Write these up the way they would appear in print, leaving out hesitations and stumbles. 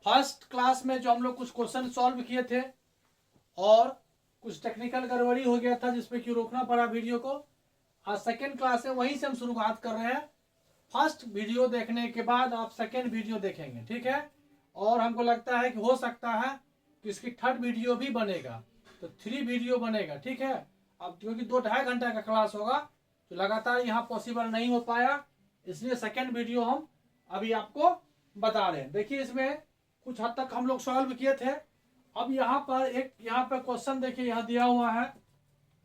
First class में जो हम लोग कुछ क्वेश्चन सॉल्व किए थे और कुछ टेक्निकल गड़बड़ी हो गया था जिसमें कि रोकना पड़ा वीडियो को। आज सेकेंड क्लास है, वहीं से हम शुरुआत कर रहे हैं। फर्स्ट वीडियो देखने के बाद आप सेकेंड वीडियो देखेंगे, ठीक है। और हमको लगता है कि हो सकता है कि इसकी थर्ड वीडियो भी बनेगा, तो 3 वीडियो बनेगा, ठीक है। अब क्योंकि 2-2.5 घंटा का क्लास होगा तो लगातार यहाँ पॉसिबल नहीं हो पाया, इसलिए सेकेंड वीडियो हम अभी आपको बता रहे हैं। देखिए इसमें कुछ हद तक हम लोग सॉल्व किए थे। अब यहाँ पर क्वेश्चन देखिए, यहाँ दिया हुआ है,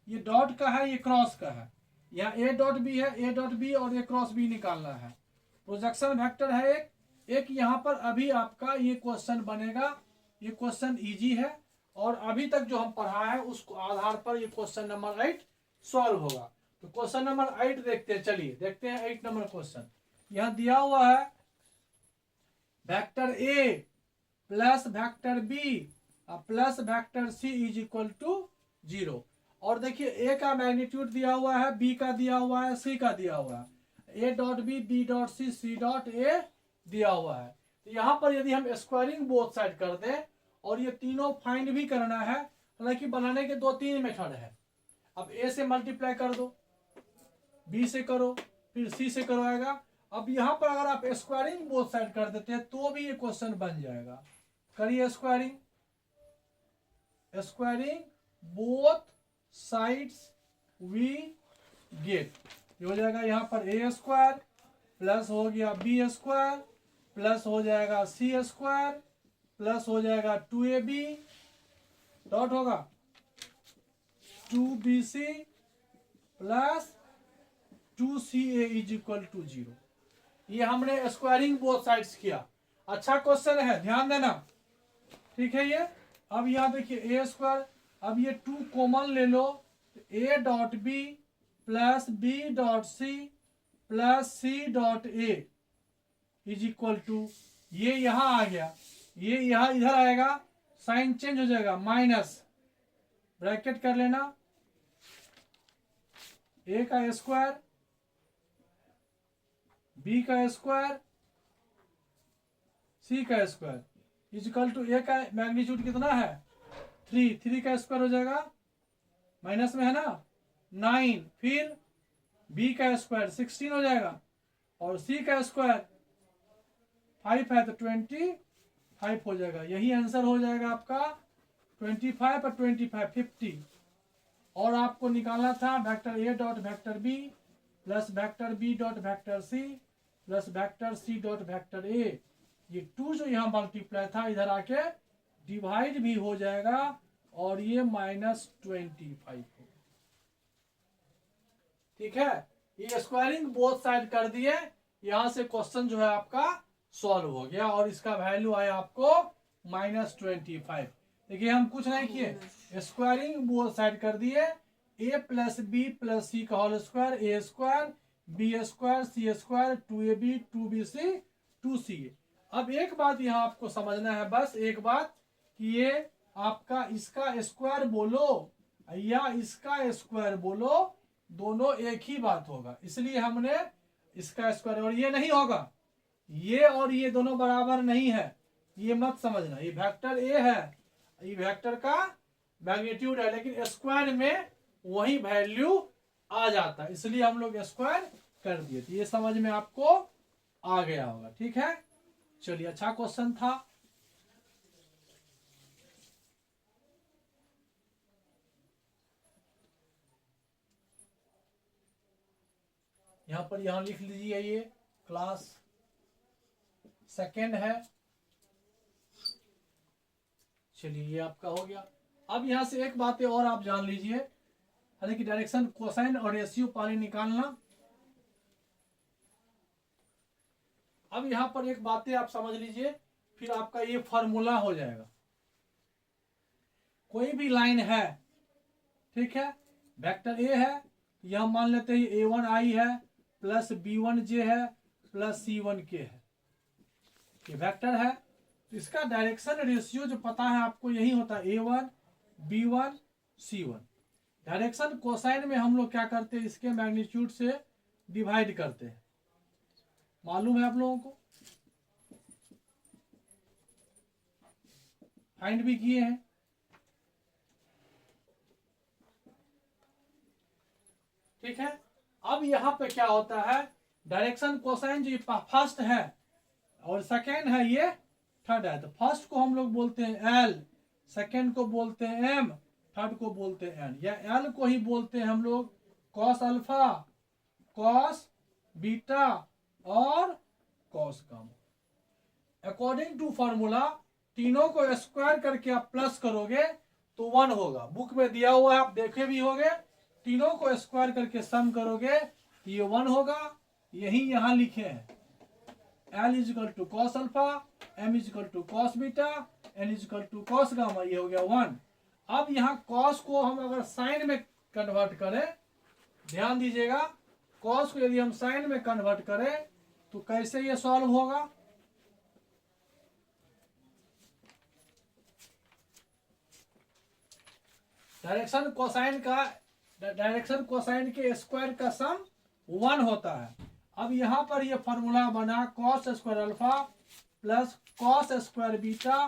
ये डॉट का है, ये क्रॉस का है। यहाँ ए डॉट बी है, ए डॉट बी और ये क्रॉस बी निकालना है। प्रोजेक्शन वेक्टर है एक यहाँ पर अभी आपका ये क्वेश्चन बनेगा। ये क्वेश्चन इजी है और अभी तक जो हम पढ़ा है उस आधार पर ये क्वेश्चन नंबर 8 सॉल्व होगा। तो क्वेश्चन नंबर 8 देखते हैं, चलिए देखते हैं 8 नंबर क्वेश्चन। यहाँ दिया हुआ है vector A plus vector B plus vector C is equal to 0। और देखिए ए का मैग्नीट्यूड दिया हुआ है, बी का दिया हुआ है, सी का दिया हुआ है। A dot B dot C dot A दिया हुआ है। तो यहाँ पर यदि हम स्क्वायरिंग बोथ साइड कर दें और ये तीनों फाइंड भी करना है, हालांकि बनाने के 2-3 मेथड है। अब ए से मल्टीप्लाई कर दो, बी से करो, फिर सी से करवाएगा। अब यहाँ पर अगर आप स्क्वायरिंग बोथ साइड कर देते हैं तो भी ये क्वेश्चन बन जाएगा। करिए squaring, squaring both sides we get, हो जाएगा यहाँ पर ए स्क्वायर प्लस हो गया बी स्क्वायर प्लस हो जाएगा सी स्क्वायर प्लस हो जाएगा 2ab डॉट होगा 2bc plus 2ca is equal to 0। ये हमने स्क्वायरिंग बोथ साइड्स किया। अच्छा क्वेश्चन है, ध्यान देना, ठीक है। ये अब यहाँ देखिए ए स्क्वायर, अब ये 2 कॉमन ले लो, A dot B plus B dot C plus C dot A is equal to, ये यहाँ आ गया, ये यहाँ इधर आएगा, साइन चेंज हो जाएगा, माइनस ब्रैकेट कर लेना, ए का स्क्वायर बी का स्क्वायर सी का स्क्वायर इजिकल टू ए का मैग्नीट्यूड कितना है 3 का स्क्वायर हो जाएगा, माइनस में है ना 9, फिर बी का स्क्वायर 16 हो जाएगा और सी का स्क्वायर 5 है तो 25 हो जाएगा। यही आंसर हो जाएगा आपका 25 और 25 50। और आपको निकालना था vector A dot vector B plus vector B dot vector C plus vector C dot vector A. ये 2 जो यहाँ मल्टीप्लाई था इधर आके डिवाइड भी हो जाएगा और ये -25 होगा, ठीक है। ये स्क्वायरिंग बोथ साइड कर दिए, यहां से क्वेश्चन जो है आपका सॉल्व हो गया और इसका वैल्यू आया आपको -25। देखिए हम कुछ नहीं किए, स्क्वायरिंग बोथ साइड कर दिए, ए प्लस बी प्लस सी का होल स्क्वायर, ए स्क्वायर बी स्क्वायर सी स्क्वायर 2ab 2bc 2ca। अब एक बात यहाँ आपको समझना है, बस एक बात, कि ये आपका इसका स्क्वायर बोलो या इसका स्क्वायर बोलो, दोनों एक ही बात होगा। इसलिए हमने इसका स्क्वायर, और ये नहीं होगा, ये और ये दोनों बराबर नहीं है, ये मत समझना। ये वेक्टर ए है, ये वेक्टर का मैग्नीट्यूड है, लेकिन स्क्वायर में वही वैल्यू आ जाता है, इसलिए हम लोग स्क्वायर कर दिए थे। ये समझ में आपको आ गया होगा, ठीक है। चलिए अच्छा क्वेश्चन था। यहाँ पर यहाँ लिख लीजिए, ये क्लास सेकेंड है। चलिए ये आपका हो गया। अब यहाँ से एक बात और आप जान लीजिए, हालांकि डायरेक्शन कोसाइन और रेशियो पानी निकालना। अब यहाँ पर एक बातें आप समझ लीजिए, फिर आपका ये फॉर्मूला हो जाएगा। कोई भी लाइन है, ठीक है, वेक्टर ए है, यह मान लेते हैं a1i है प्लस b1j है प्लस c1k है, ये वेक्टर है। तो इसका डायरेक्शन रेशियो जो पता है आपको, यही होता है a1 b1 c1। Direction cosine में हम लोग क्या करते हैं, इसके मैग्नीट्यूड से डिवाइड करते हैं, मालूम है आप लोगों को। फाइंड भी किए हैं। ठीक है, अब यहाँ पे क्या होता है, डायरेक्शन कोसाइन जो फर्स्ट है और सेकेंड है ये थर्ड है, तो फर्स्ट को हम लोग बोलते हैं एल, सेकेंड को बोलते हैं एम, थर्ड को बोलते हैं एन। या एल को ही बोलते हैं हम लोग कॉस अल्फा, कॉस बीटा और cos gamma. According to formula तीनों को स्क्वायर करके आप प्लस करोगे तो 1 होगा। बुक में दिया हुआ है, आप देखे भी होंगे। तीनों को स्क्वायर करके सम करोगे तो ये 1 होगा। यही यहां लिखे हैं, L is equal to cos alpha, M is equal to cos beta, N is equal to cos gamma, ये हो गया 1। अब यहाँ कॉस को हम अगर साइन में कन्वर्ट करें, ध्यान दीजिएगा, कॉस को यदि हम साइन में कन्वर्ट करें तो कैसे ये सॉल्व होगा। डायरेक्शन कोसाइन के स्क्वायर का सम 1 होता है। अब यहां पर ये फॉर्मूला बना cos square alpha plus cos square beta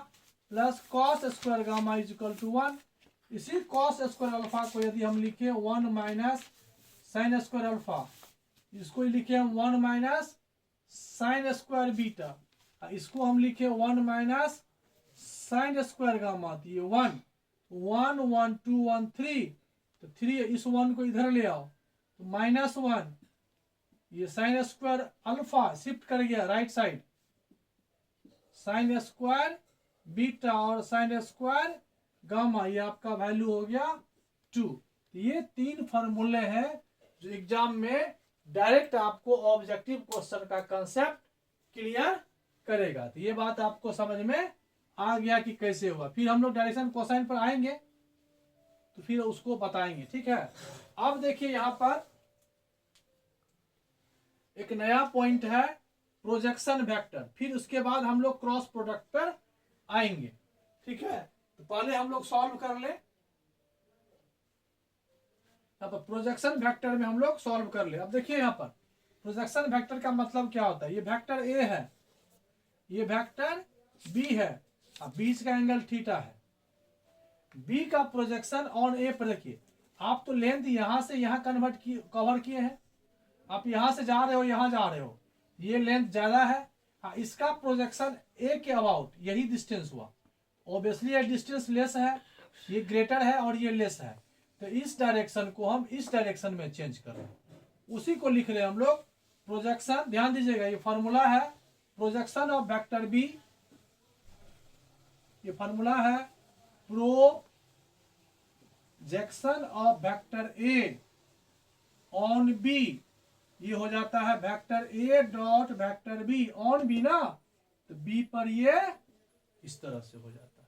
plus cos square gamma is equal to 1। इसी कॉस स्क्वायर अल्फा को यदि हम लिखे 1 माइनस साइन स्क्वायर अल्फा, इसको लिखे हम 1 माइनस साइन स्क्वायर बीटा, इसको हम लिखे 1 माइनस साइन स्क्वायर गामा, तो ये 1 1 1 2 1 3, तो 3 इस 1 को इधर ले आओ तो -1, ये साइन स्क्वायर अल्फा शिफ्ट कर गया right side, sine square beta और साइन स्क्वायर गामा, ये आपका वैल्यू हो गया 2। ये 3 फॉर्मूले हैं जो एग्जाम में डायरेक्ट आपको ऑब्जेक्टिव क्वेश्चन का कंसेप्ट क्लियर करेगा। तो ये बात आपको समझ में आ गया कि कैसे हुआ। फिर हम लोग डायरेक्शन कोसाइन पर आएंगे तो फिर उसको बताएंगे। ठीक है, अब देखिए यहां पर एक नया पॉइंट है प्रोजेक्शन वेक्टर, फिर उसके बाद हम लोग क्रॉस प्रोडक्ट पर आएंगे। ठीक है, तो पहले हम लोग सॉल्व कर ले, यहाँ पर प्रोजेक्शन वेक्टर में हम लोग सॉल्व कर ले। अब देखिए यहाँ पर प्रोजेक्शन वेक्टर का मतलब क्या होता है। ये वेक्टर ए है, ये वेक्टर बी है, अब बीच का एंगल थीटा है। बी का प्रोजेक्शन ऑन ए पर देखिए, आप तो लेंथ यहां से यहां कवर किए हैं, आप यहां से जा रहे हो यहां जा रहे हो, ये लेंथ ज्यादा है। हाँ, इसका प्रोजेक्शन ए के अबाउट यही डिस्टेंस हुआ, ऑब्वियसली ये डिस्टेंस लेस है, ये ग्रेटर है और ये लेस है, तो इस डायरेक्शन को हम इस डायरेक्शन में चेंज कर रहे हैं, उसी को लिख रहे हैं हम लोग प्रोजेक्शन। ध्यान दीजिएगा, ये फॉर्मूला है प्रोजेक्शन ऑफ वेक्टर बी, ये फॉर्मूला है projection of vector A on B, ये हो जाता है vector A dot vector B on B ना, तो बी पर ये इस तरह से हो जाता है।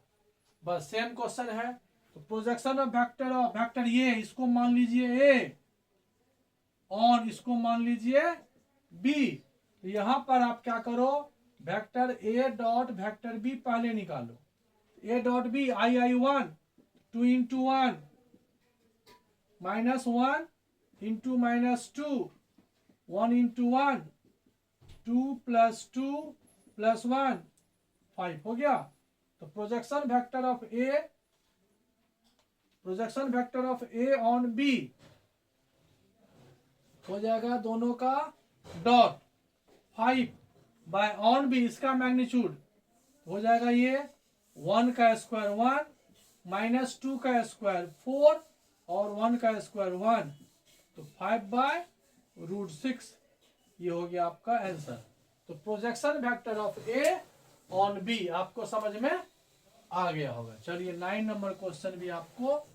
बस सेम क्वेश्चन है। तो प्रोजेक्शन ऑफ वेक्टर ये, इसको मान लीजिए ए ऑन, इसको मान लीजिए बी। तो यहां पर आप क्या करो, vector A dot vector B पहले निकालो, A dot B I 1 2 into 1 -1 into -2 1 into 1 2 + 2 + 1 5 हो गया। तो projection vector of A on B हो जाएगा दोनों का डॉट 5 बाय ऑन बी, इसका मैग्नीट्यूड हो जाएगा ये 1 का स्क्वायर 1 -2 का स्क्वायर 4 और 1 का स्क्वायर 1, तो 5/√6, ये हो गया आपका आंसर। तो projection vector of A on B आपको समझ में आ गया होगा। चलिए 9 नंबर क्वेश्चन भी आपको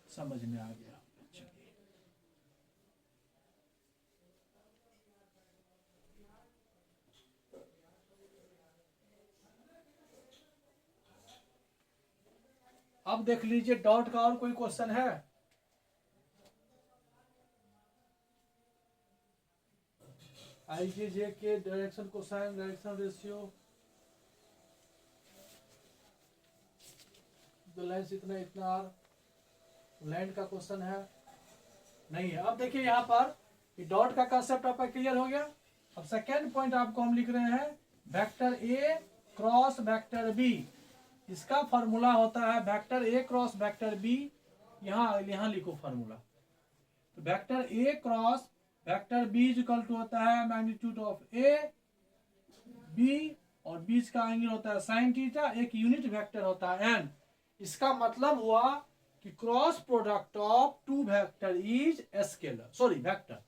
समझ में आ गया। चलिए अब देख लीजिए डॉट का और कोई क्वेश्चन है। आईजे के direction cosine direction ratio, line इतना आर, लैंड का क्वेश्चन है नहीं है। अब देखिए यहाँ पर डॉट का कंसेप्ट आपका क्लियर हो गया। अब सेकेंड पॉइंट आपको हम लिख रहे हैं vector A cross vector B, इसका फॉर्मूला होता है vector A cross vector B. यहाँ लिखो फॉर्मूला। तो vector A cross vector B equal to होता है मैग्नीट्यूड ऑफ ए बी, और बीच का एंगल होता है साइन थीटा, एक यूनिट वेक्टर होता है एन। इसका मतलब हुआ कि cross product of two vector is scalar, sorry vector.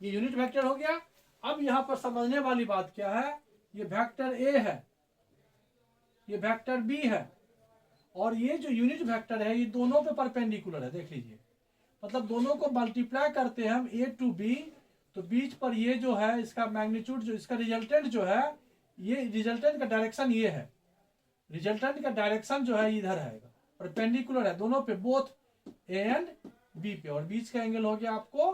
ये यूनिट वेक्टर हो गया। अब यहां पर समझने वाली बात क्या है, ये वेक्टर ए है, ये वेक्टर बी है, और ये जो यूनिट वेक्टर है ये दोनों पे परपेंडिकुलर है। देख लीजिए, मतलब दोनों को मल्टीप्लाई करते हैं हम ए टू बी, तो बीच पर ये जो है इसका मैग्नीट्यूड, जो इसका रिजल्टेंट जो है, ये रिजल्टेंट का डायरेक्शन ये है, रिजल्टेंट का डायरेक्शन जो है इधर आएगा, परपेंडिकुलर है दोनों पे, बोथ ए एंड बी पे, और बीच का एंगल हो गया आपको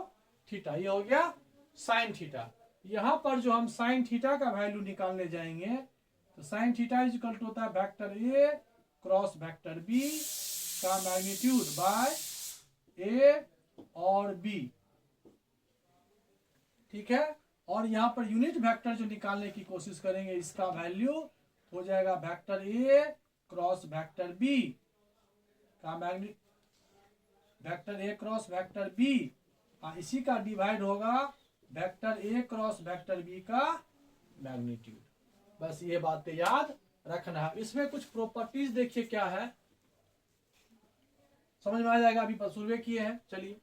थीटा, ये हो गया साइन थीटा। यहां पर जो हम साइन थीटा का वैल्यू निकालने जाएंगे, तो sine theta is equal to होता है vector A cross vector B का मैग्नीट्यूड बाय ए और बी, ठीक है। और यहाँ पर यूनिट वेक्टर जो निकालने की कोशिश करेंगे, इसका वैल्यू हो जाएगा vector A cross vector B का magnitude, vector A cross vector B, इसी का डिवाइड होगा vector A cross vector B का मैग्नीट्यूड। बस ये बातें याद रखना है। इसमें कुछ प्रॉपर्टीज देखिए क्या है, समझ में आ जाएगा, अभी सर्वे किए हैं। चलिए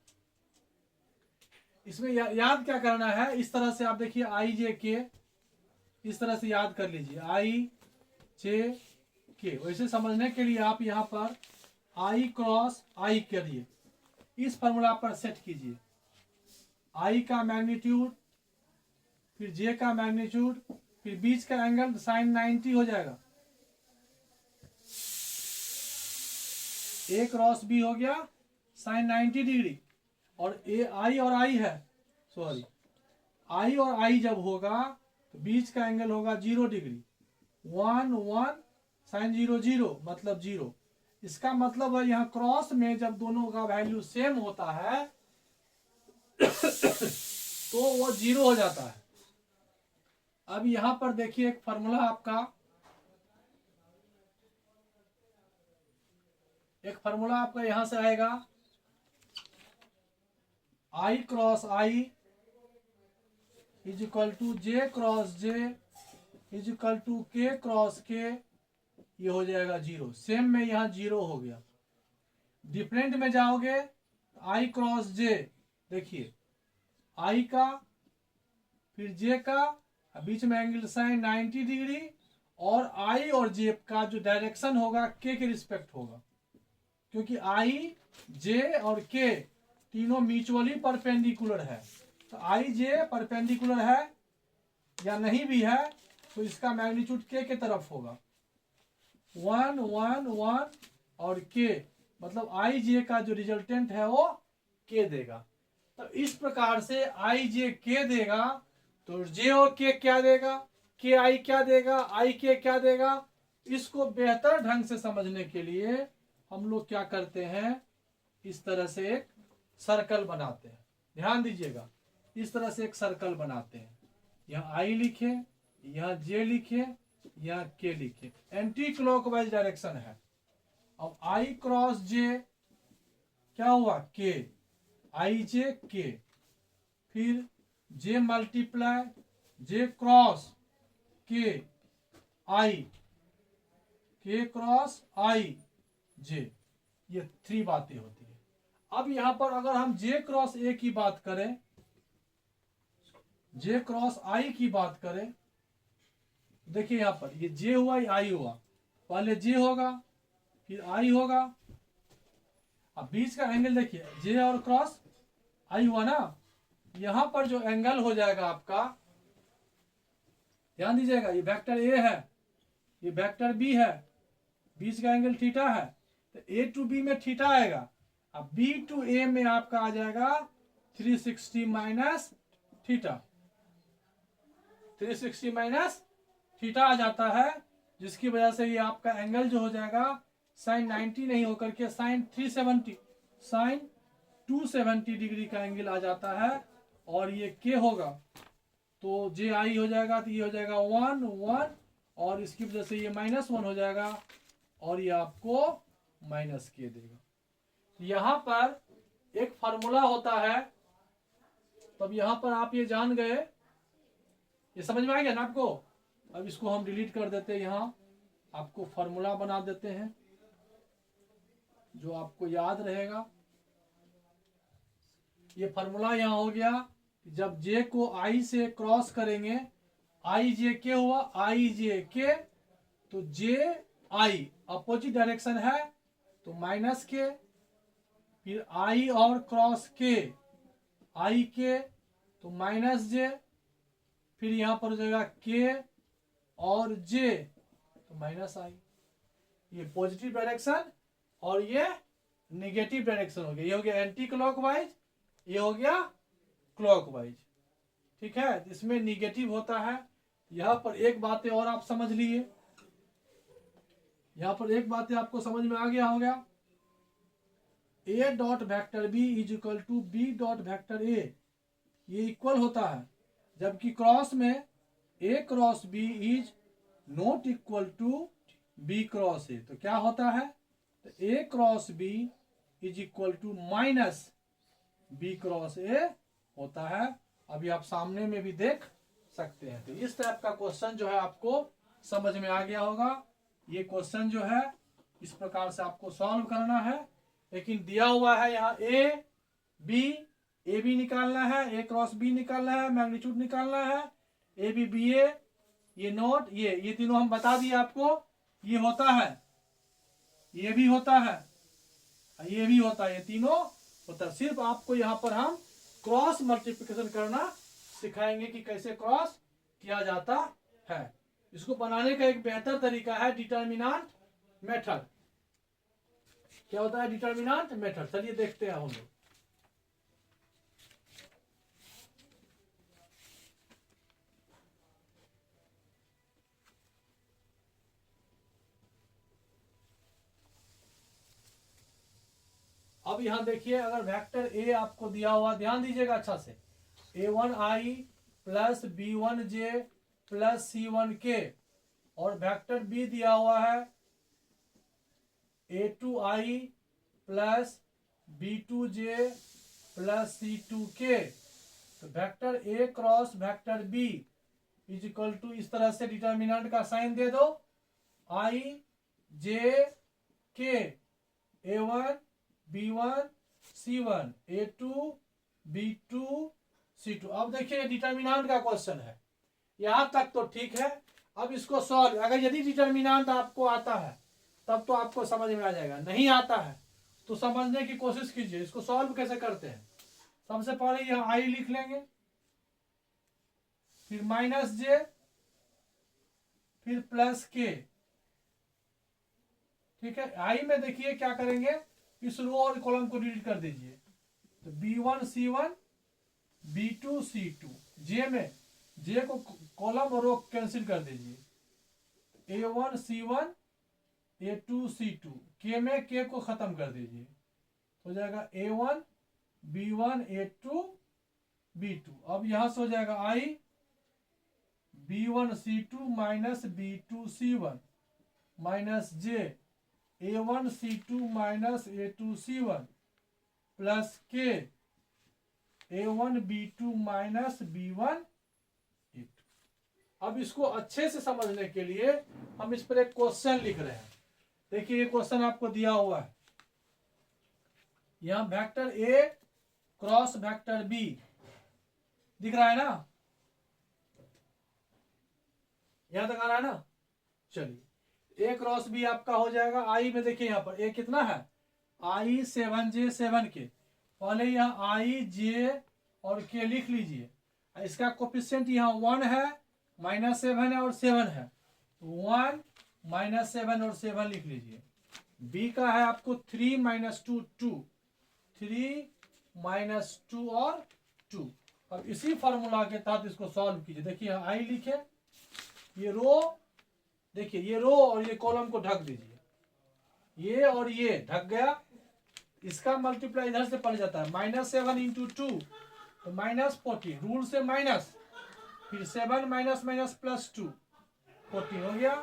इसमें याद क्या करना है, इस तरह से आप देखिए आई जे के, इस तरह से याद कर लीजिए आई जे के। वैसे समझने के लिए आप यहाँ पर आई क्रॉस आई करिए, इस फॉर्मूला पर सेट कीजिए, आई का मैग्नीट्यूड, फिर जे का मैग्नीट्यूड, फिर बीच का एंगल साइन 90 हो जाएगा, ए क्रॉस बी हो गया साइन 90 डिग्री, और ए आई और आई है, सॉरी आई और आई जब होगा तो बीच का एंगल होगा 0 डिग्री, 1 1 साइन 0 0 मतलब 0। इसका मतलब है यहाँ क्रॉस में जब दोनों का वैल्यू सेम होता है तो वो 0 हो जाता है। अब यहां पर देखिए एक फॉर्मूला आपका, एक फॉर्मूला आपका यहां से आएगा, I cross I is equal to J cross J is equal to K cross K, ये हो जाएगा 0। सेम में यहाँ 0 हो गया। डिफरेंट में जाओगे, आई क्रॉस जे, देखिए आई का फिर जे का, बीच में एंगल साइन 90 डिग्री, और आई और जे का जो डायरेक्शन होगा के रिस्पेक्ट होगा, क्योंकि आई जे और के तीनों म्यूचुअली परपेंडिकुलर है। तो आई जे परपेंडिकुलर है या नहीं भी है तो इसका मैग्नीट्यूड के तरफ होगा, 1 1 1 और के, मतलब आई जे का जो रिजल्टेंट है वो के देगा। तो इस प्रकार से आई जे के देगा, तो जे और के क्या देगा, के आई क्या देगा, आई के क्या देगा। इसको बेहतर ढंग से समझने के लिए हम लोग क्या करते हैं, इस तरह से एक सर्कल बनाते हैं। ध्यान दीजिएगा, इस तरह से एक सर्कल बनाते हैं, यहाँ आई लिखे, यहाँ जे लिखे, यहाँ के लिखे, एंटी क्लॉकवाइज डायरेक्शन है। अब आई क्रॉस जे क्या हुआ, के, आई जे के, फिर जे मल्टीप्लाई जे क्रॉस के आई, के क्रॉस आई जे, ये 3 बातें होती है। अब यहां पर अगर हम जे क्रॉस ए की बात करें, जे क्रॉस आई की बात करें, देखिए यहां पर ये जे हुआ ये आई हुआ, पहले जे होगा फिर आई होगा। अब बीच का एंगल देखिए, जे और क्रॉस आई हुआ ना, यहां पर जो एंगल हो जाएगा आपका, ध्यान दीजिएगा, ये वेक्टर ए है, ये वेक्टर बी है, बीच का एंगल थीटा है, तो ए टू बी में थीटा आएगा। अब बी टू ए में आपका आ जाएगा 360 माइनस थीटा, 360 माइनस थीटा आ जाता है, जिसकी वजह से ये आपका एंगल जो हो जाएगा साइन 90 नहीं होकर के साइन 370, साइन 270 डिग्री का एंगल आ जाता है। और ये के होगा तो जे आई हो जाएगा, तो ये हो जाएगा 1 1, और इसकी वजह से ये -1 हो जाएगा, और ये आपको माइनस के देगा। तो यहाँ पर एक फार्मूला होता है, तब यहाँ पर आप ये जान गए, ये समझ में आ गया ना आपको। अब इसको हम डिलीट कर देते हैं, यहाँ आपको फार्मूला बना देते हैं जो आपको याद रहेगा। ये फार्मूला यहाँ हो गया, जब जे को आई से क्रॉस करेंगे, आई जे के हुआ, आई जे के, तो जे आई अपोजिट डायरेक्शन है तो माइनस के, फिर आई और क्रॉस के, आई के तो माइनस जे, फिर यहां पर हो जाएगा के और जे तो माइनस आई। ये पॉजिटिव डायरेक्शन और ये निगेटिव डायरेक्शन हो गया। ये हो गया एंटी क्लॉकवाइज, ये हो गया क्लॉकवाइज। ठीक है, इसमें निगेटिव होता है। यहां पर एक बात और आप समझ लिए, यहां पर एक बात आपको समझ में आ गया होगा, A dot vector B is equal to B dot vector A, ये इक्वल होता है, जबकि क्रॉस में A cross B is not equal to B cross A. तो क्या होता है, तो A cross B is equal to minus B cross A होता है। अभी आप सामने में भी देख सकते हैं। तो इस टाइप का क्वेश्चन जो है आपको समझ में आ गया होगा। ये क्वेश्चन जो है इस प्रकार से आपको सॉल्व करना है, लेकिन दिया हुआ है यहाँ ए बी निकालना है, ए क्रॉस बी निकालना है, मैग्नीट्यूड निकालना है, ए बी ए, ये नोट, ये तीनों हम बता दिए आपको। ये होता है, ये भी होता है, ये भी होता है, ये तीनों होता है। सिर्फ आपको यहाँ पर हम क्रॉस मल्टीप्लिकेशन करना सिखाएंगे कि कैसे क्रॉस किया जाता है। इसको बनाने का एक बेहतर तरीका है डिटर्मिनेंट मेथड। क्या होता है डिटर्मिनेंट मेथड, चलिए देखते हैं हम लोग। अब यहां देखिए, अगर वेक्टर ए आपको दिया हुआ, ध्यान दीजिएगा अच्छा से, a1i plus b1j plus c1k, और वेक्टर बी दिया हुआ है a2i plus b2j plus c2k। तो vector A cross vector B is equal to, इस तरह से डिटर्मिनेंट का साइन दे दो, i j k, a1 b1 c1 a2 b2 c2। अब देखिए डिटर्मिनेंट का क्वेश्चन है, यहां तक तो ठीक है। अब इसको सॉल्व, अगर यदि डिटर्मिनेंट आपको आता है तब तो आपको समझ में आ जाएगा, नहीं आता है तो समझने की कोशिश कीजिए। इसको सॉल्व कैसे करते हैं, सबसे पहले यहां आई लिख लेंगे, फिर माइनस जे, फिर प्लस के। ठीक है, आई में देखिए क्या करेंगे, इस रो और कॉलम को डिलीट कर दीजिए, तो b1 c1 b2 c2। जे में जे को कॉलम और रो कैंसिल कर दीजिए, a1 c1 a2 c2। के में के को खत्म कर दीजिए, हो जाएगा a1 b1 a2 b2। अब यहां से हो जाएगा i b1 c2 minus b2 c1 minus J a1 c2 minus a2 c1 plus के a1 b2 minus b1 a2। अब इसको अच्छे से समझने के लिए हम इस पर एक क्वेश्चन लिख रहे हैं। देखिए ये क्वेश्चन आपको दिया हुआ है, यहां vector A cross vector B दिख रहा है ना, यहां तक आ रहा है ना। चलिए ए क्रॉस बी आपका हो जाएगा, आई में देखिए यहाँ पर ए कितना है, आई 7j 7k। पहले यहाँ आई जे और के लिख लीजिए, इसका कोफिशिएंट यहाँ 1 है, -7 है और 7 है, 1 -7 और 7 लिख लीजिए। बी का है आपको 3 - 2 2, 3 - 2 और 2। अब इसी फॉर्मूला के तहत इसको सॉल्व कीजिए। देखिए आई लिखे, ये रो देखिए, ये रो और ये कॉलम को ढक दीजिए, ये और ये ढक गया, इसका मल्टीप्लाई इधर से पड़ जाता है, -7 × 2 तो -40, रूल से माइनस, फिर 7 - - +2 14 हो गया।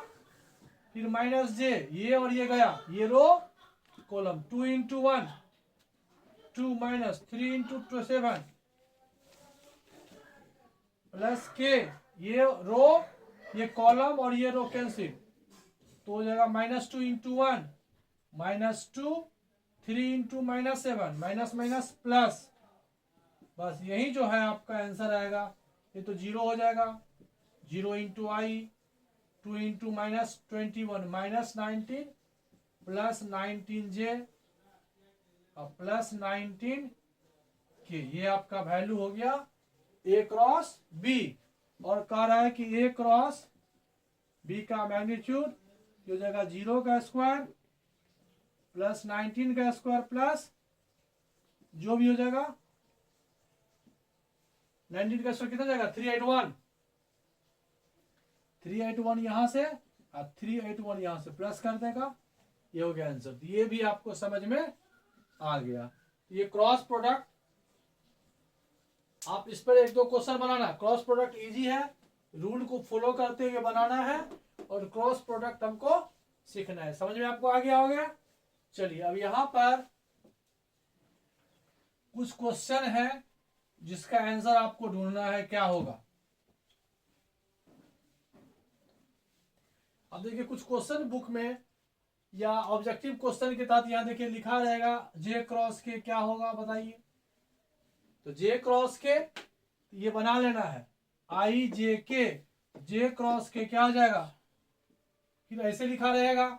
फिर माइनस जे, ये और ये गया, ये row column, 2 into 1 2 minus 3 into 7 plus K, ये रो ये कॉलम और ये रो कैंसिल, तो हो जाएगा -2 into 1 -2 3 into -7 minus minus plus, बस यही जो है आपका आंसर आएगा। ये तो 0 हो जाएगा, 0 इंटू आई, 2 इंटू -21 -19 प्लस 19 जे प्लस 19 के, ये आपका वैल्यू हो गया ए क्रॉस बी। और कह रहा है कि ए क्रॉस बी का मैग्नीट्यूड हो जाएगा 0 का स्क्वायर प्लस 19 का स्क्वायर प्लस जो भी हो जाएगा 19 का स्क्वायर कितना जाएगा 381, 381 यहां से और 381 यहां से प्लस कर देगा, ये हो गया आंसर। ये भी आपको समझ में आ गया। ये क्रॉस प्रोडक्ट, आप इस पर एक दो क्वेश्चन बनाना, क्रॉस प्रोडक्ट इजी है, रूल को फॉलो करते हुए बनाना है और क्रॉस प्रोडक्ट हमको सीखना है। समझ में आपको आ गया होगा। चलिए अब यहां पर कुछ क्वेश्चन है जिसका आंसर आपको ढूंढना है, क्या होगा। अब देखिए कुछ क्वेश्चन बुक में या ऑब्जेक्टिव क्वेश्चन के तहत यहां देखिए लिखा रहेगा जे क्रॉस के क्या होगा बताइए। तो जे क्रॉस के ये बना लेना है, आई जे के, जे क्रॉस के क्या हो जाएगा, फिर ऐसे लिखा रहेगा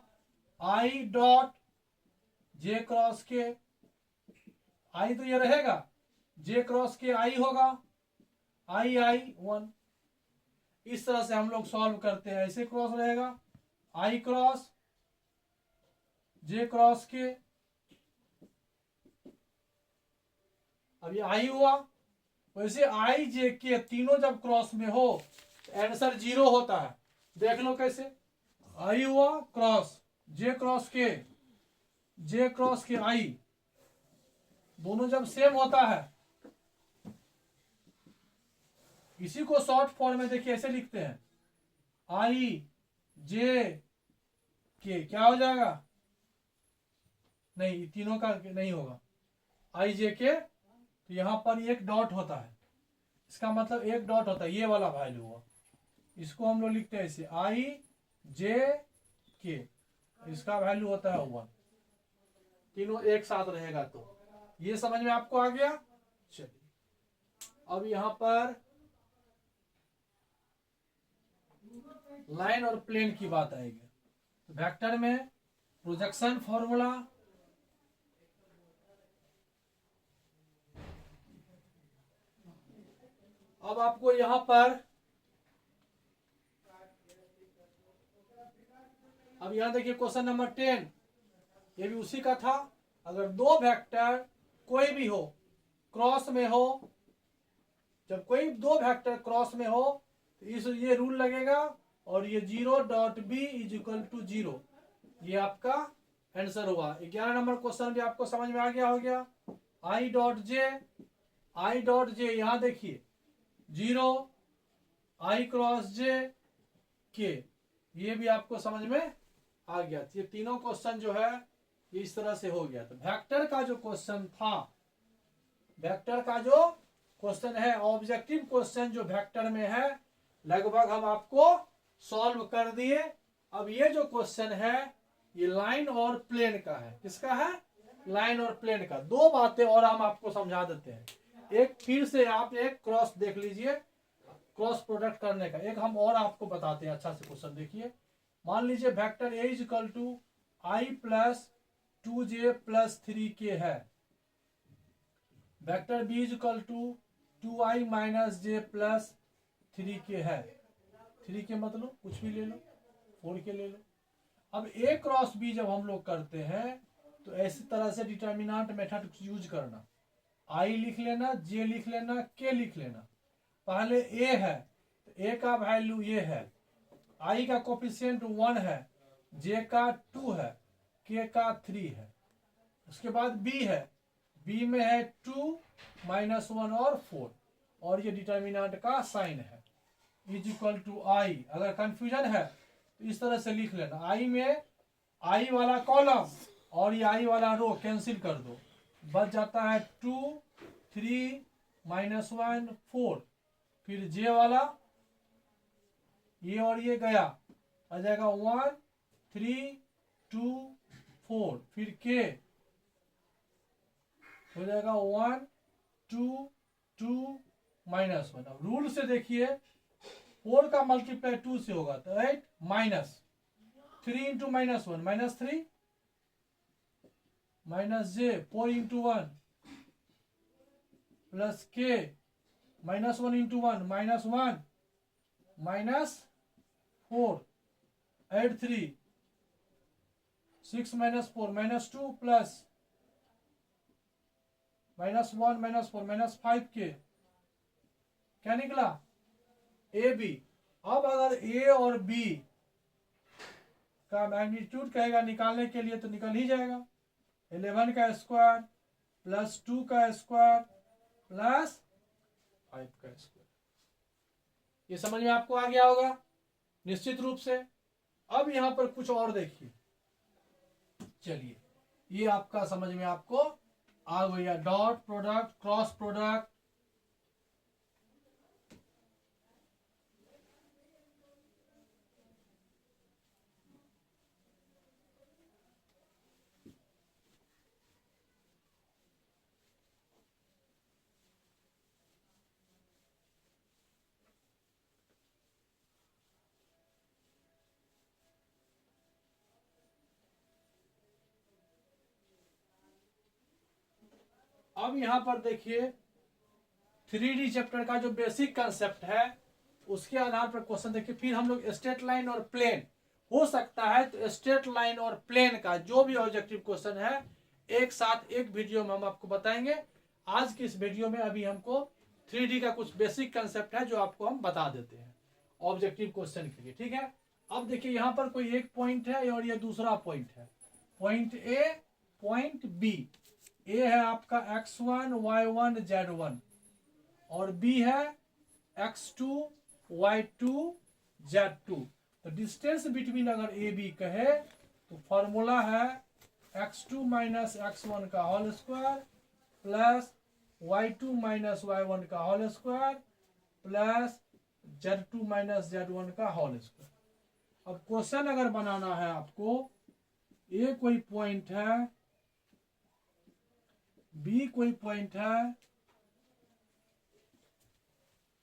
आई डॉट जे क्रॉस के, आई तो ये रहेगा, जे क्रॉस के आई होगा, आई आई 1। इस तरह से हम लोग सॉल्व करते हैं, ऐसे क्रॉस रहेगा आई क्रॉस जे क्रॉस के, अब ये आई हुआ, वैसे आई जे के तीनों जब क्रॉस में हो तो आंसर 0 होता है। देख लो कैसे, आई हुआ क्रॉस जे क्रॉस के आई, दोनों जब सेम होता है, इसी को शॉर्ट फॉर्म में देखिए ऐसे लिखते हैं आई जे के, क्या हो जाएगा, नहीं तीनों का नहीं होगा, आई जे के, तो यहां पर एक डॉट होता है, इसका मतलब एक डॉट होता है, ये वाला वैल्यू हुआ, इसको हम लोग लिखते हैं ऐसे आई जे के, इसका वैल्यू होता है 1, तीनों एक साथ रहेगा। तो ये समझ में आपको आ गया। चलिए अब यहां पर लाइन और प्लेन की बात आएगी। वेक्टर में प्रोजेक्शन फॉर्मूला, अब आपको यहां पर अब यहां देखिए क्वेश्चन नंबर 10, ये भी उसी का था। अगर दो वेक्टर कोई भी हो क्रॉस में हो, जब कोई दो वेक्टर क्रॉस में हो तो इस ये रूल लगेगा और ये 0 dot B is equal to 0, ये आपका आंसर हुआ। 11 नंबर क्वेश्चन भी आपको समझ में आ गया हो गया। आई डॉट जे यहां देखिए 0 आई क्रॉस जे के, ये भी आपको समझ में आ गया। ये तीनों क्वेश्चन जो है ये इस तरह से हो गया। तो वेक्टर का जो क्वेश्चन था, वेक्टर का जो क्वेश्चन है, ऑब्जेक्टिव क्वेश्चन जो वेक्टर में है, लगभग हम आपको सॉल्व कर दिए। अब ये जो क्वेश्चन है ये लाइन और प्लेन का है। किसका है, लाइन और प्लेन का। दो बातें और हम आपको समझा देते हैं। एक फिर से आप एक क्रॉस देख लीजिए, क्रॉस प्रोडक्ट करने का एक हम और आपको बताते हैं। अच्छा से क्वेश्चन देखिए, मान लीजिए vector A is equal to I plus 2j plus 3k है, vector B is equal to 2i minus J plus 3k है। 3k मतलब कुछ भी ले लो, 4k ले लो। अब ए क्रॉस बी जब हम लोग करते हैं तो ऐसी तरह से डिटर्मिनेंट मेथड यूज करना, आई लिख लेना, जे लिख लेना, के लिख लेना। पहले ए है तो ए का वैल्यू ये है, आई का कोफिशिएंट 1 है, जे का 2 है, के का 3 है। उसके बाद बी है, बी में है 2 -1 और 4, और ये डिटर्मिनेंट का साइन है, इज इक्वल टू आई। अगर कंफ्यूजन है तो इस तरह से लिख लेना, आई में आई वाला कॉलम और ये आई वाला रो कैंसिल कर दो, बच जाता है 2 3 -1 4, फिर जे वाला ये और ये गया, आ जाएगा 1 3 2 4, फिर के हो जाएगा 1 2 2 -1। अब रूल से देखिए 4 का मल्टीप्लाई 2 से होगा तो 8 माइनस 3 इंटू -1 -3 माइनस जे 4 इंटू 1 प्लस के -1 इंटू 1 -1 -4 8 3 6 -4 -2 प्लस -1 -4 -5 के क्या निकला ए बी। अब अगर ए और बी का मैग्नीट्यूड कहेगा निकालने के लिए तो निकल ही जाएगा, 11 का स्क्वायर प्लस 2 का स्क्वायर प्लस 5 का स्क्वायर। ये समझ में आपको आ गया होगा निश्चित रूप से। अब यहां पर कुछ और देखिए, चलिए ये आपका समझ में आपको आ गया, डॉट प्रोडक्ट क्रॉस प्रोडक्ट, अब यहां पर देखिए 3D चैप्टर का जो बेसिक कंसेप्ट है उसके आधार पर क्वेश्चन देखिए। फिर हम लोग स्ट्रेट लाइन और प्लेन, हो सकता है तो स्ट्रेट लाइन और प्लेन का जो भी ऑब्जेक्टिव क्वेश्चन है एक साथ एक वीडियो में हम आपको बताएंगे। आज की इस वीडियो में अभी हमको 3D का कुछ बेसिक कंसेप्ट है जो आपको हम बता देते हैं ऑब्जेक्टिव क्वेश्चन के लिए, ठीक है। अब देखिए यहाँ पर कोई एक पॉइंट है और ये दूसरा पॉइंट है, पॉइंट ए पॉइंट बी। ए है आपका x1 y1 z1 और बी है x2 y2 z2। तो डिस्टेंस बिटवीन अगर ए बी कहे तो फॉर्मूला है x2 माइनस x1 का whole square plus y2 minus y1 का whole square plus z2 minus z1 का होल स्क्वायर। अब क्वेश्चन अगर बनाना है आपको, ए कोई पॉइंट है, बी कोई पॉइंट है,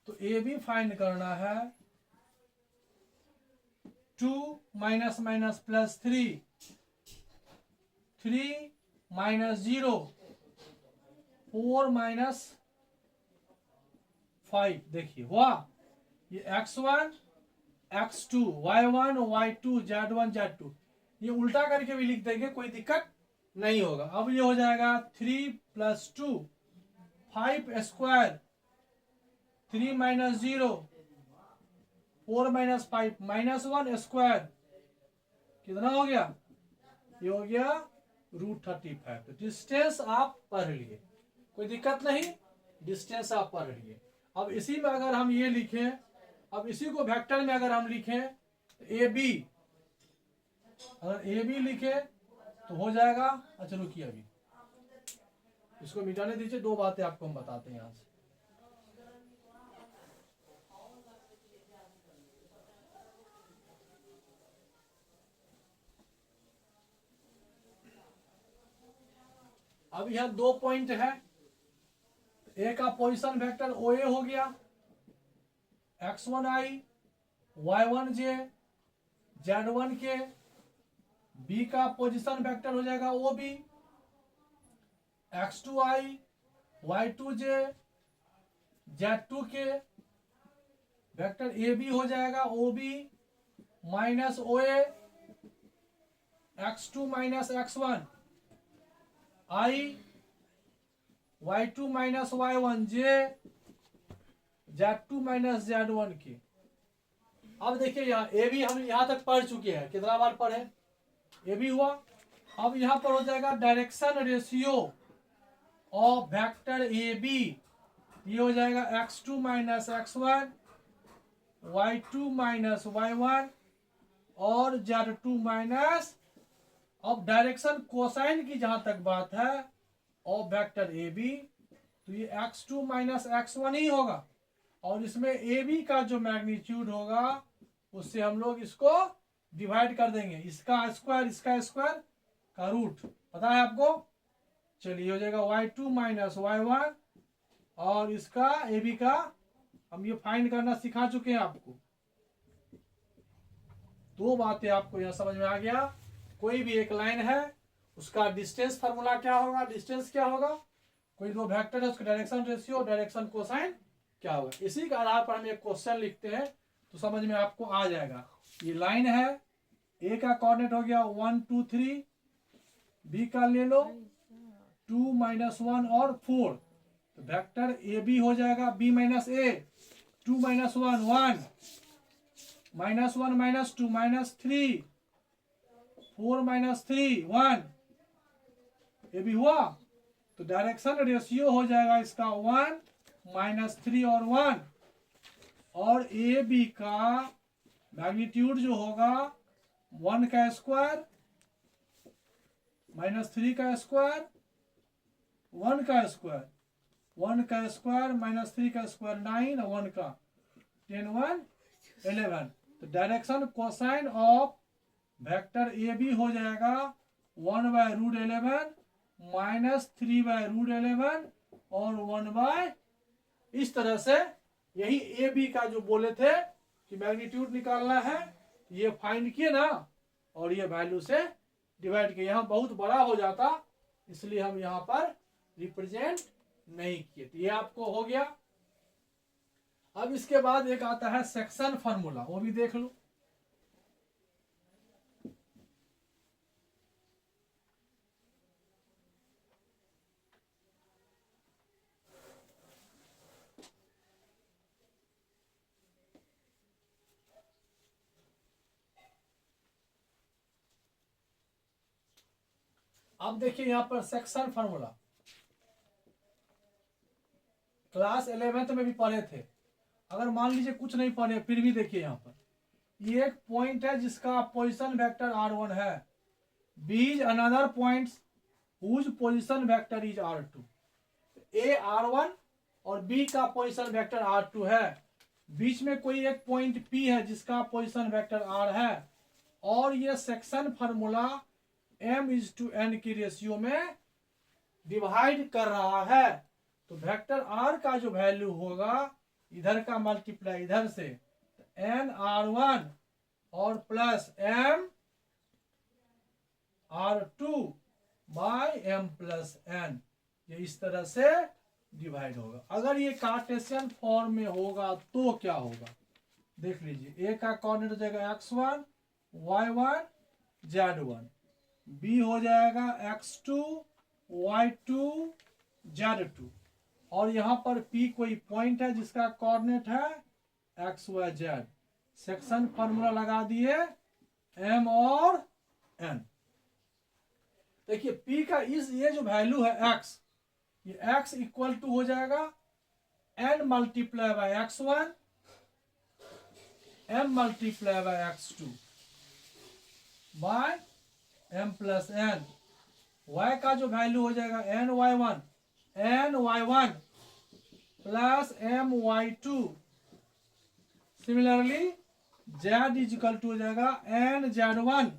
तो ए बी फाइंड करना है। 2 minus minus plus 3 3 minus 0 4 minus 5। देखिए हुआ ये x1 x2 y1 y2 z1 z2, ये उल्टा करके भी लिख देंगे कोई दिक्कत नहीं होगा। अब ये हो जाएगा 3 plus 2 5 square 3 minus 0 4 minus 5 -1 square कितना हो गया, ये हो गया √35। तो डिस्टेंस आप पढ़ लिए, कोई दिक्कत नहीं, डिस्टेंस आप पढ़ लिए। अब इसी में अगर हम ये लिखें, अब इसी को वेक्टर में अगर हम लिखें ए बी, अगर ए बी लिखे तो हो जाएगा। अच्छा रुकिए अभी इसको मिटाने दीजिए, दो बातें आपको हम बताते हैं यहां से। अब यहां दो पॉइंट है, ए का पोजीशन वेक्टर ओ ए हो गया x1i y1j z1k, बी का पोजीशन वेक्टर हो जाएगा O B x2i y2j z2k, vector A B हो जाएगा O B minus O A x2 minus x1 i y2 minus y1 j z2 minus z1 K. अब देखिए यहाँ A B हम यहाँ तक पढ़ चुके हैं, कितना बार पढ़े, ए बी हुआ। अब यहाँ पर हो जाएगा direction ratio of vector A B, ये हो जाएगा x2 minus x1 y2 minus y1 और Z2 माइनस, अब डायरेक्शन कोसाइन की जहां तक बात है ऑफ वेक्टर ए बी, तो ये x2 माइनस x1 ही होगा, और इसमें ए बी का जो मैग्नीट्यूड होगा उससे हम लोग इसको डिवाइड कर देंगे, इसका स्क्वायर का रूट पता है आपको। चलिए हो जाएगा y2 माइनस y1, और इसका ए बी का हम ये फाइंड करना सिखा चुके हैं आपको। दो बातें आपको यहां समझ में आ गया। कोई भी एक लाइन है उसका डिस्टेंस फार्मूला क्या होगा, डिस्टेंस क्या होगा, कोई दो वेक्टर है उसका डायरेक्शन रेशियो, डायरेक्शन कोसाइन क्या होगा। इसी के आधार पर हम एक क्वेश्चन लिखते हैं तो समझ में आपको आ जाएगा। ये लाइन है, ए का कोऑर्डिनेट हो गया 1 2 3, बी का ले लो 2 माइनस 1 और 4, तो वेक्टर ए बी हो जाएगा बी माइनस ए, 2 minus 1 1, minus 1 minus 2 minus 3, 4 minus 3 1, ये भी हुआ। तो डायरेक्शन रेशियो हो जाएगा इसका 1 माइनस 3 और 1, और ए बी का मैग्नीट्यूड जो होगा 1 का स्क्वायर माइनस 3 का स्क्वायर 1 का स्क्वायर, 1 का स्क्वायर माइनस 3 का स्क्वायर 9 और 1 का 10 1 11। तो direction cosine of vector A B हो जाएगा 1 by root 11 minus 3 by root 11 और 1 बाय, इस तरह से यही ए बी का जो बोले थे कि मैग्नीट्यूड निकालना है, ये फाइंड किए ना, और ये वैल्यू से डिवाइड किए। यहाँ बहुत बड़ा हो जाता इसलिए हम यहाँ पर रिप्रेजेंट नहीं किए। तो ये आपको हो गया। अब इसके बाद एक आता है सेक्शन फार्मूला, वो भी देख लो। अब देखिए यहां पर सेक्शन फार्मूला क्लास 11th में भी पढ़े थे। अगर मान लीजिए कुछ नहीं पढ़े फिर भी देखिए यहाँ पर ये एक पॉइंट है जिसका पोजीशन वेक्टर r1 है, b is another point whose position vector is r2। a r1 और b का पोजीशन वेक्टर r2 है, बीच में कोई एक पॉइंट p है जिसका पोजीशन वेक्टर r है, और ये सेक्शन फार्मूला m/n की रेशियो में डिवाइड कर रहा है। तो वेक्टर r का जो वैल्यू होगा इधर का मल्टीप्लाई इधर से, n r1 और plus m r2 by m plus n, ये इस तरह से डिवाइड होगा। अगर ये कार्टेशियन फॉर्म में होगा तो क्या होगा देख लीजिए। a का कोऑर्डिनेट हो जाएगा x1 y1 z1, b हो जाएगा x2 y2 z2, और यहाँ पर P कोई पॉइंट है जिसका कोऑर्डिनेट है X Y Z. Section formula लगा दिए M और N। देखिए P का ये जो वैल्यू है x, ये x इक्वल टू हो जाएगा N multiply by x1 M multiply by x2 by M plus N। y का जो वैल्यू हो जाएगा ny1 plus my2। Similarly z is equal to हो जाएगा nz1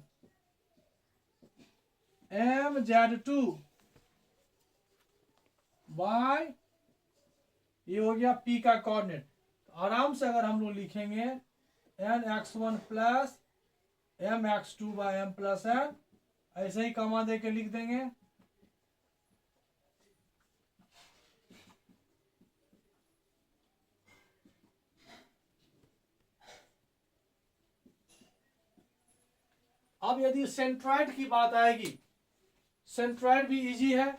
mz2 बाय, ये हो गया p का कोऑर्डिनेट। आराम से अगर हम लोग लिखेंगे nx1 plus mx2 by m plus n, ऐसे ही कमा दे के लिख देंगे। अब यदि सेंट्रॉइड की बात आएगी, सेंट्रॉइड भी इजी है,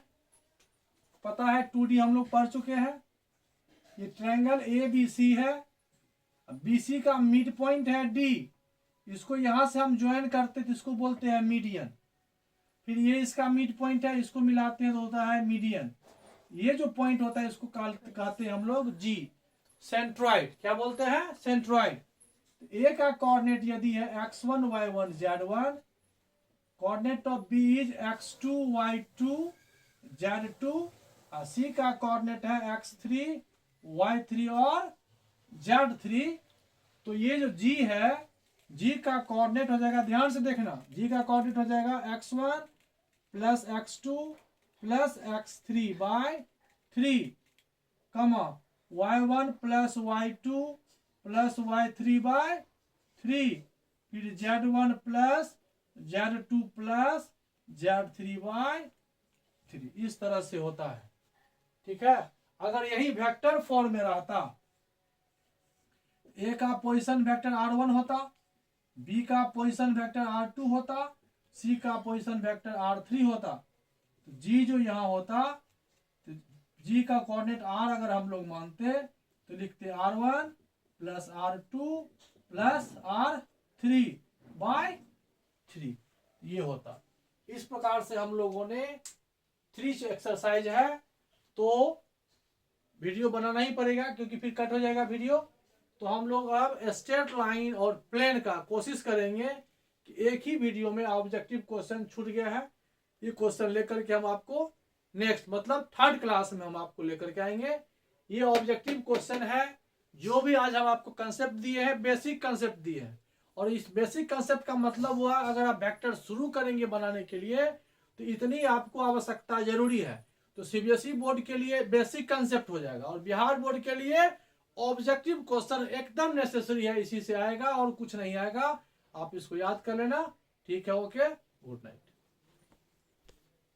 पता है 2D हम लोग पढ़ चुके हैं। ये ट्रायंगल ABC है, BC का मिड पॉइंट है D, इसको यहां से हम ज्वाइन करते तो इसको बोलते हैं मीडियन। फिर ये इसका मिड पॉइंट है, इसको मिलाते हैं तो होता है मीडियन। ये जो पॉइंट होता है इसको कहते हैं हम लोग G, सेंट्रॉइड। क्या बोलते हैं? सेंट्रॉइड। ए का कोऑर्डिनेट यदि है x1 y1 z1, coordinate of B is x2 y2 z2, और सी का कोऑर्डिनेट है x3 y3 और z3। तो ये जो g है, g का कोऑर्डिनेट हो जाएगा, ध्यान से देखना, g का कोऑर्डिनेट हो जाएगा x1 plus x2 plus x3 bye 3, कमा y1 plus y2 plus y3 bye 3, फिर z1 plus z2 plus z3 bye 3। इस तरह से होता है, ठीक है। अगर यही वेक्टर फॉर्म में रहता, ए का पोजीशन वेक्टर r1 होता, बी का पोजीशन वेक्टर r2 होता, सी का पोजीशन वेक्टर r3 होता, तो जी जो यहाँ होता, तो जी का कोऑर्डिनेट r अगर हम लोग मानते तो लिखते r1 plus r2 plus r3 bye 3, ये होता। इस प्रकार से हम लोगों ने 3 एक्सरसाइज है, तो वीडियो बनाना ही पड़ेगा क्योंकि फिर कट हो जाएगा वीडियो। तो हम लोग अब स्ट्रेट लाइन और प्लेन का कोशिश करेंगे कि एक ही वीडियो में ऑब्जेक्टिव क्वेश्चन छूट गया है, ये क्वेश्चन लेकर के हम आपको नेक्स्ट मतलब थर्ड क्लास में हम आपको लेकर के आएंगे। ये ऑब्जेक्टिव क्वेश्चन है, जो भी आज हम आपको कंसेप्ट दिए हैं, बेसिक कंसेप्ट दिए हैं, और इस बेसिक कंसेप्ट का मतलब हुआ अगर आप वेक्टर शुरू करेंगे बनाने के लिए तो इतनी आपको आवश्यकता जरूरी है। तो सीबीएसई बोर्ड के लिए बेसिक कंसेप्ट हो जाएगा, और बिहार बोर्ड के लिए ऑब्जेक्टिव क्वेश्चन एकदम नेसेसरी है, इसी से आएगा और कुछ नहीं आएगा। आप इसको याद कर लेना, ठीक है। Okay, good night.